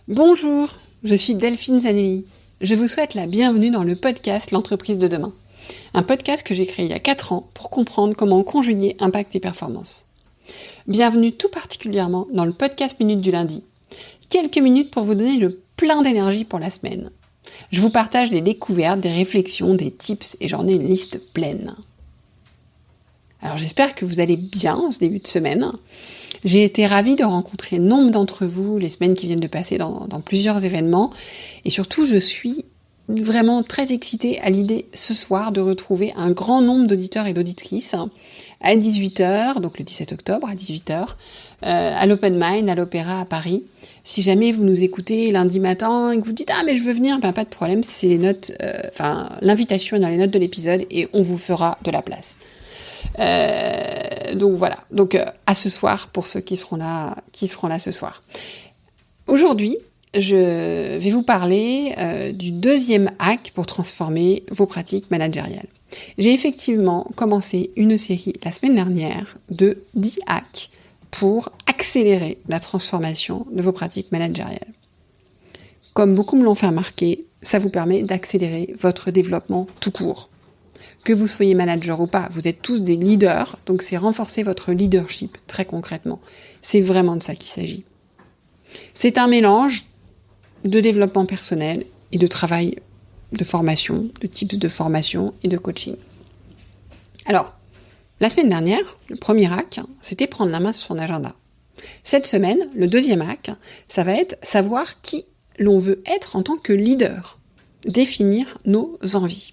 Bonjour, je suis Delphine Zanelli. Je vous souhaite la bienvenue dans le podcast L'entreprise de demain. Un podcast que j'ai créé il y a 4 ans pour comprendre comment conjuguer impact et performance. Bienvenue tout particulièrement dans le podcast Minute du lundi. Quelques minutes pour vous donner le plein d'énergie pour la semaine. Je vous partage des découvertes, des réflexions, des tips et j'en ai une liste pleine. Alors j'espère que vous allez bien en ce début de semaine. J'ai été ravie de rencontrer nombre d'entre vous les semaines qui viennent de passer dans plusieurs événements. Et surtout, je suis vraiment très excitée à l'idée ce soir de retrouver un grand nombre d'auditeurs et d'auditrices à 18h, donc le 17 octobre à 18h, à l'Open Mind, à l'Opéra à Paris. Si jamais vous nous écoutez lundi matin et que vous dites « Ah mais je veux venir », ben pas de problème, c'est les notes, l'invitation est dans les notes de l'épisode et on vous fera de la place. Donc voilà, à ce soir pour ceux qui seront là ce soir. Aujourd'hui, je vais vous parler du deuxième hack pour transformer vos pratiques managériales. J'ai effectivement commencé une série la semaine dernière de 10 hacks pour accélérer la transformation de vos pratiques managériales. Comme beaucoup me l'ont fait remarquer, ça vous permet d'accélérer votre développement tout court. Que vous soyez manager ou pas, vous êtes tous des leaders, donc c'est renforcer votre leadership très concrètement. C'est vraiment de ça qu'il s'agit. C'est un mélange de développement personnel et de travail de formation, de types de formation et de coaching. Alors, la semaine dernière, le premier hack, c'était prendre la main sur son agenda. Cette semaine, le deuxième hack, ça va être savoir qui l'on veut être en tant que leader, définir nos envies.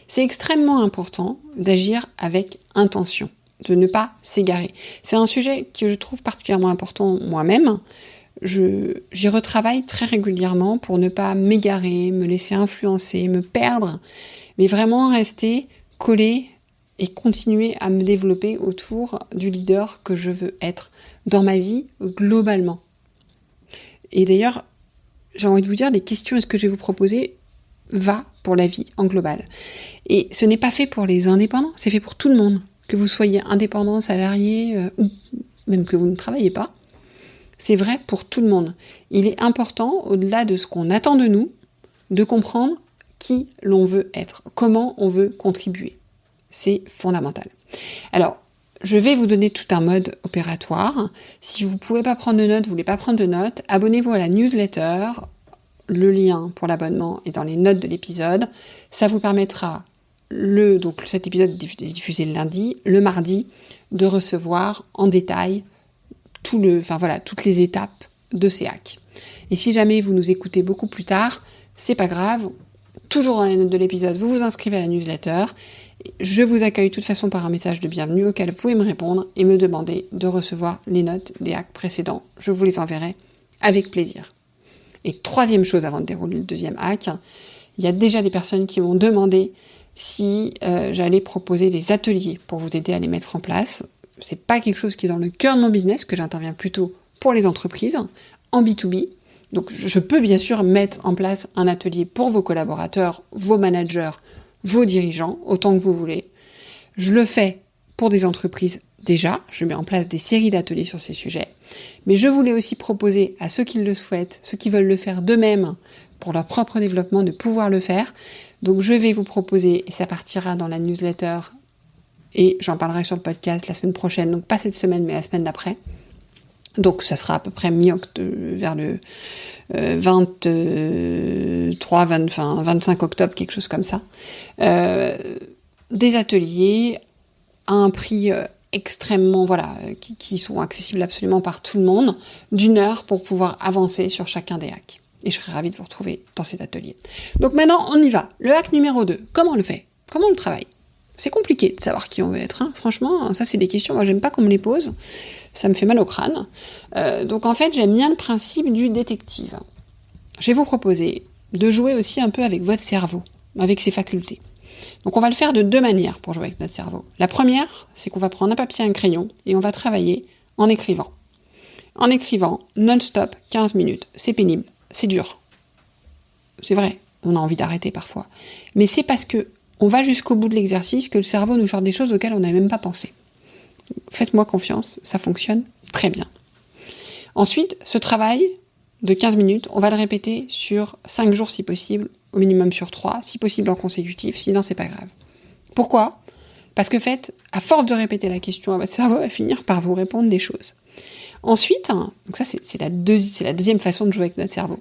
C'est extrêmement important d'agir avec intention, de ne pas s'égarer. C'est un sujet que je trouve particulièrement important moi-même. J'y retravaille très régulièrement pour ne pas m'égarer, me laisser influencer, me perdre, mais vraiment rester collé et continuer à me développer autour du leader que je veux être dans ma vie globalement. Et d'ailleurs, j'ai envie de vous dire, les questions est-ce que je vais vous proposer va pour la vie en global. Et ce n'est pas fait pour les indépendants, c'est fait pour tout le monde. Que vous soyez indépendant, salarié, ou même que vous ne travaillez pas, c'est vrai pour tout le monde. Il est important, au-delà de ce qu'on attend de nous, de comprendre qui l'on veut être, comment on veut contribuer. C'est fondamental. Alors, je vais vous donner tout un mode opératoire. Si vous ne pouvez pas prendre de notes, vous ne voulez pas prendre de notes, abonnez-vous à la newsletter. Le lien pour l'abonnement est dans les notes de l'épisode. Ça vous permettra, cet épisode est diffusé le lundi, le mardi, de recevoir en détail toutes les étapes de ces hacks. Et si jamais vous nous écoutez beaucoup plus tard, c'est pas grave, toujours dans les notes de l'épisode, vous vous inscrivez à la newsletter. Je vous accueille de toute façon par un message de bienvenue auquel vous pouvez me répondre et me demander de recevoir les notes des hacks précédents. Je vous les enverrai avec plaisir. Et troisième chose avant de dérouler le deuxième hack, il y a déjà des personnes qui m'ont demandé si j'allais proposer des ateliers pour vous aider à les mettre en place. C'est pas quelque chose qui est dans le cœur de mon business, que j'interviens plutôt pour les entreprises, en B2B. Donc je peux bien sûr mettre en place un atelier pour vos collaborateurs, vos managers, vos dirigeants, autant que vous voulez. Je le fais pour des entreprises déjà, je mets en place des séries d'ateliers sur ces sujets, mais je voulais aussi proposer à ceux qui le souhaitent, ceux qui veulent le faire d'eux-mêmes pour leur propre développement, de pouvoir le faire. Donc je vais vous proposer, et ça partira dans la newsletter, et j'en parlerai sur le podcast la semaine prochaine, donc pas cette semaine, mais la semaine d'après. Donc ça sera à peu près vers le 25 octobre, quelque chose comme ça. Des ateliers à un prix extrêmement, qui sont accessibles absolument par tout le monde, d'1 heure pour pouvoir avancer sur chacun des hacks. Et je serai ravie de vous retrouver dans cet atelier. Donc maintenant, on y va. Le hack numéro 2, comment on le fait ? Comment on le travaille ? C'est compliqué de savoir qui on veut être. Franchement, ça c'est des questions, moi j'aime pas qu'on me les pose. Ça me fait mal au crâne. Donc en fait, j'aime bien le principe du détective. Je vais vous proposer de jouer aussi un peu avec votre cerveau, avec ses facultés. Donc on va le faire de 2 manières pour jouer avec notre cerveau. La première, c'est qu'on va prendre un papier et un crayon et on va travailler en écrivant. En écrivant non-stop 15 minutes. C'est pénible, c'est dur. C'est vrai, on a envie d'arrêter parfois. Mais c'est parce que on va jusqu'au bout de l'exercice que le cerveau nous sort des choses auxquelles on n'avait même pas pensé. Faites-moi confiance, ça fonctionne très bien. Ensuite, ce travail de 15 minutes, on va le répéter sur 5 jours si possible, au minimum sur 3, si possible en consécutif, sinon c'est pas grave. Pourquoi ? Parce que à force de répéter la question à votre cerveau, va finir par vous répondre des choses. Ensuite, donc ça c'est la deuxième façon de jouer avec notre cerveau.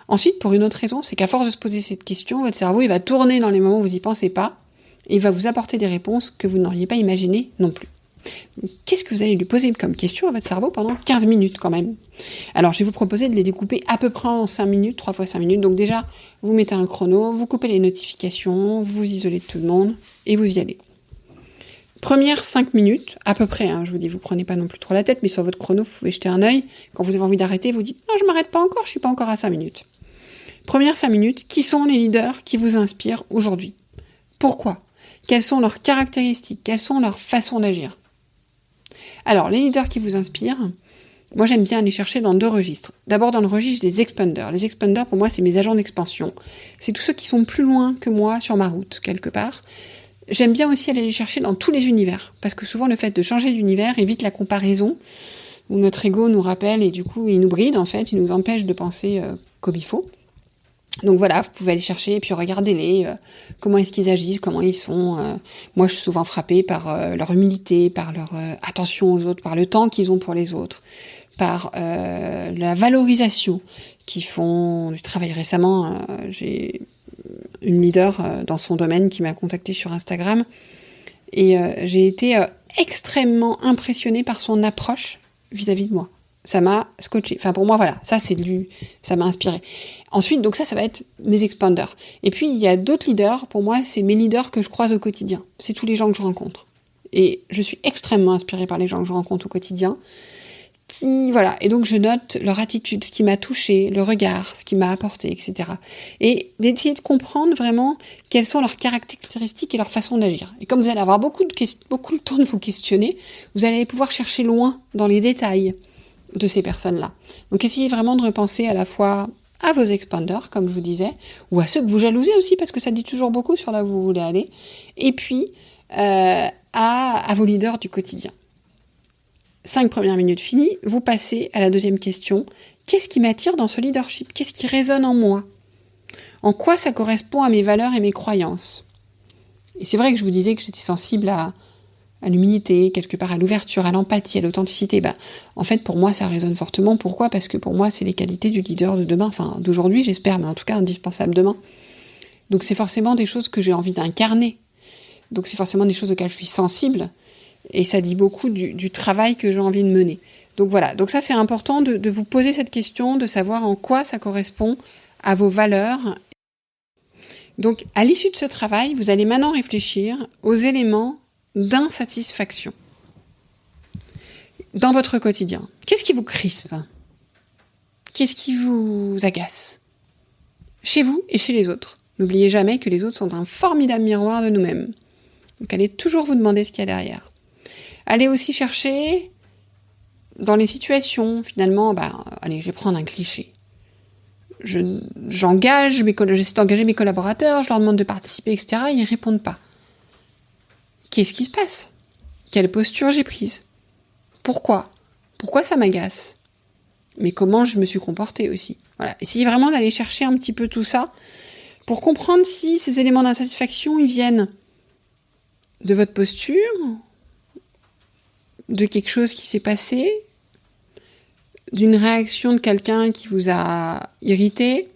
Ensuite, pour une autre raison, c'est qu'à force de se poser cette question, votre cerveau il va tourner dans les moments où vous n'y pensez pas, et il va vous apporter des réponses que vous n'auriez pas imaginées non plus. Donc, qu'est-ce que vous allez lui poser comme question à votre cerveau pendant 15 minutes quand même ? Alors, je vais vous proposer de les découper à peu près en 5 minutes, 3 fois 5 minutes. Donc déjà, vous mettez un chrono, vous coupez les notifications, vous vous isolez de tout le monde, et vous y allez. Première 5 minutes, à peu près, je vous dis, vous prenez pas non plus trop la tête, mais sur votre chrono, vous pouvez jeter un œil. Quand vous avez envie d'arrêter, vous dites « Non, je m'arrête pas encore, je suis pas encore à 5 minutes ». Première 5 minutes, qui sont les leaders qui vous inspirent aujourd'hui ? Pourquoi ? Quelles sont leurs caractéristiques ? Quelles sont leurs façons d'agir ? Alors, les leaders qui vous inspirent, moi j'aime bien les chercher dans 2 registres. D'abord dans le registre des expanders. Les expanders, pour moi, c'est mes agents d'expansion. C'est tous ceux qui sont plus loin que moi sur ma route, quelque part. J'aime bien aussi aller les chercher dans tous les univers, parce que souvent le fait de changer d'univers évite la comparaison, où notre ego nous rappelle et du coup il nous bride en fait, il nous empêche de penser comme il faut. Donc voilà, vous pouvez aller chercher et puis regardez-les, comment est-ce qu'ils agissent, comment ils sont. Moi je suis souvent frappée par leur humilité, par leur attention aux autres, par le temps qu'ils ont pour les autres, par la valorisation qu'ils font du travail. Récemment, j'ai une leader dans son domaine qui m'a contactée sur Instagram et j'ai été extrêmement impressionnée par son approche vis-à-vis de moi. Ça m'a scotché. Enfin, pour moi, voilà, ça m'a inspiré. Ensuite, donc ça va être mes expanders. Et puis, il y a d'autres leaders. Pour moi, c'est mes leaders que je croise au quotidien. C'est tous les gens que je rencontre. Et je suis extrêmement inspirée par les gens que je rencontre au quotidien. Et donc je note leur attitude, ce qui m'a touchée, le regard, ce qui m'a apporté, etc. Et d'essayer de comprendre vraiment quelles sont leurs caractéristiques et leur façon d'agir. Et comme vous allez avoir beaucoup le temps de vous questionner, vous allez pouvoir chercher loin dans les détails de ces personnes-là. Donc essayez vraiment de repenser à la fois à vos expanders, comme je vous disais, ou à ceux que vous jalousez aussi, parce que ça dit toujours beaucoup sur là où vous voulez aller, et puis à vos leaders du quotidien. 5 premières minutes finies, vous passez à la deuxième question. Qu'est-ce qui m'attire dans ce leadership ? Qu'est-ce qui résonne en moi ? En quoi ça correspond à mes valeurs et mes croyances ? Et c'est vrai que je vous disais que j'étais sensible à l'humilité, quelque part à l'ouverture, à l'empathie, à l'authenticité. En fait, pour moi, ça résonne fortement. Pourquoi ? Parce que pour moi, c'est les qualités du leader de demain, enfin d'aujourd'hui, j'espère, mais en tout cas indispensable demain. Donc c'est forcément des choses que j'ai envie d'incarner. Donc c'est forcément des choses auxquelles je suis sensible. Et ça dit beaucoup du travail que j'ai envie de mener. Donc voilà, donc ça c'est important de vous poser cette question, de savoir en quoi ça correspond à vos valeurs. Donc à l'issue de ce travail, vous allez maintenant réfléchir aux éléments d'insatisfaction dans votre quotidien. Qu'est-ce qui vous crispe ? Qu'est-ce qui vous agace ? Chez vous et chez les autres. N'oubliez jamais que les autres sont un formidable miroir de nous-mêmes. Donc allez toujours vous demander ce qu'il y a derrière. Allez aussi chercher dans les situations, finalement, allez, je vais prendre un cliché. J'essaie d'engager mes collaborateurs, je leur demande de participer, etc. Ils ne répondent pas. Qu'est-ce qui se passe ? Quelle posture j'ai prise ? Pourquoi ? Pourquoi ça m'agace ? Mais comment je me suis comportée aussi ? Voilà. Essayez vraiment d'aller chercher un petit peu tout ça pour comprendre si ces éléments d'insatisfaction, ils viennent de votre posture, de quelque chose qui s'est passé, d'une réaction de quelqu'un qui vous a irrité,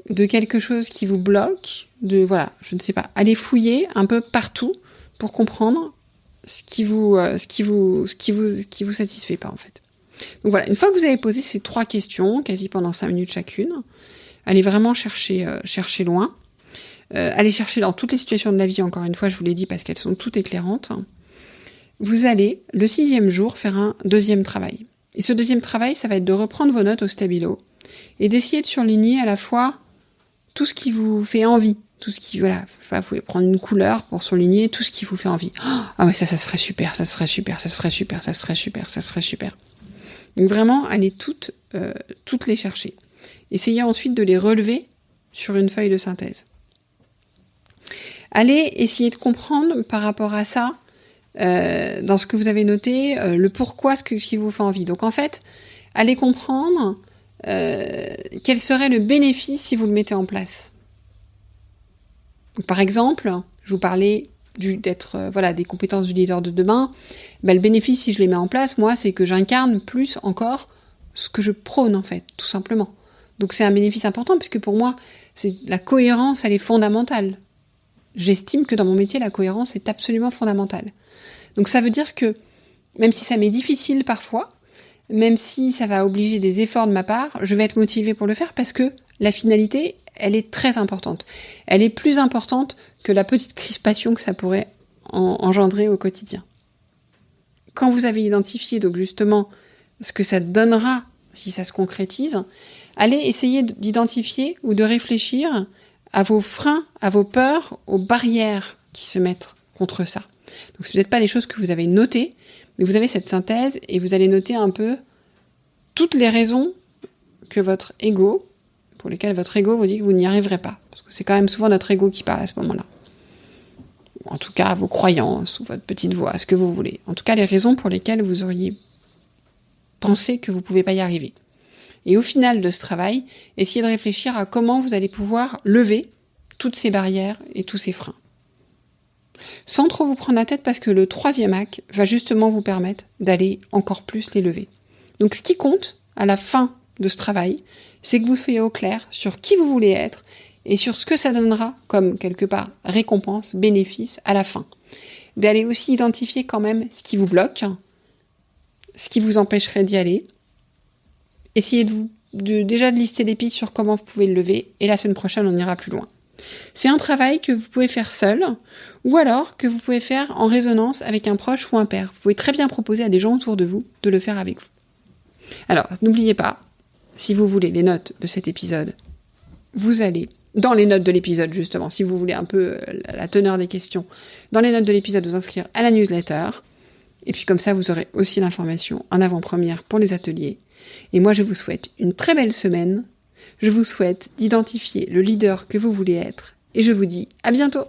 de quelque chose qui vous bloque, je ne sais pas. Allez fouiller un peu partout pour comprendre ce qui vous satisfait pas en fait. Donc voilà, une fois que vous avez posé ces 3 questions, quasi pendant 5 minutes chacune, allez vraiment chercher loin. Allez chercher dans toutes les situations de la vie, encore une fois, je vous l'ai dit, parce qu'elles sont toutes éclairantes. Vous allez, le 6e jour, faire un deuxième travail. Et ce deuxième travail, ça va être de reprendre vos notes au stabilo et d'essayer de surligner à la fois tout ce qui vous fait envie, tout ce qui, vous pouvez prendre une couleur pour surligner tout ce qui vous fait envie. Ah ouais, ça serait super, ça serait super, ça serait super, ça serait super, ça serait super. Donc vraiment, allez toutes les chercher. Essayez ensuite de les relever sur une feuille de synthèse. Allez essayer de comprendre par rapport à ça, dans ce que vous avez noté, le pourquoi, ce qui vous fait envie. Donc en fait, allez comprendre quel serait le bénéfice si vous le mettez en place. Donc, par exemple, je vous parlais des compétences du leader de demain. Le bénéfice, si je les mets en place, moi, c'est que j'incarne plus encore ce que je prône, en fait, tout simplement. Donc c'est un bénéfice important, puisque pour moi, la cohérence, elle est fondamentale. J'estime que dans mon métier, la cohérence est absolument fondamentale. Donc ça veut dire que, même si ça m'est difficile parfois, même si ça va obliger des efforts de ma part, je vais être motivée pour le faire parce que la finalité, elle est très importante. Elle est plus importante que la petite crispation que ça pourrait engendrer au quotidien. Quand vous avez identifié donc justement ce que ça donnera si ça se concrétise, allez essayer d'identifier ou de réfléchir à vos freins, à vos peurs, aux barrières qui se mettent contre ça. Donc c'est peut-être pas des choses que vous avez notées, mais vous avez cette synthèse et vous allez noter un peu toutes les raisons pour lesquelles votre ego vous dit que vous n'y arriverez pas. Parce que c'est quand même souvent notre ego qui parle à ce moment-là. En tout cas, vos croyances ou votre petite voix, ce que vous voulez. En tout cas, les raisons pour lesquelles vous auriez pensé que vous ne pouvez pas y arriver. Et au final de ce travail, essayez de réfléchir à comment vous allez pouvoir lever toutes ces barrières et tous ces freins. Sans trop vous prendre la tête, parce que le 3e hack va justement vous permettre d'aller encore plus les lever. Donc ce qui compte à la fin de ce travail, c'est que vous soyez au clair sur qui vous voulez être et sur ce que ça donnera comme, quelque part, récompense, bénéfice à la fin. D'aller aussi identifier quand même ce qui vous bloque, ce qui vous empêcherait d'y aller. Essayez déjà de lister des pistes sur comment vous pouvez le lever, et la semaine prochaine, on ira plus loin. C'est un travail que vous pouvez faire seul, ou alors que vous pouvez faire en résonance avec un proche ou un père. Vous pouvez très bien proposer à des gens autour de vous de le faire avec vous. Alors, n'oubliez pas, si vous voulez les notes de cet épisode, vous allez, dans les notes de l'épisode justement, si vous voulez un peu la teneur des questions, dans les notes de l'épisode, vous inscrire à la newsletter, et puis comme ça, vous aurez aussi l'information en avant-première pour les ateliers. Et moi, je vous souhaite une très belle semaine. Je vous souhaite d'identifier le leader que vous voulez être. Et je vous dis à bientôt!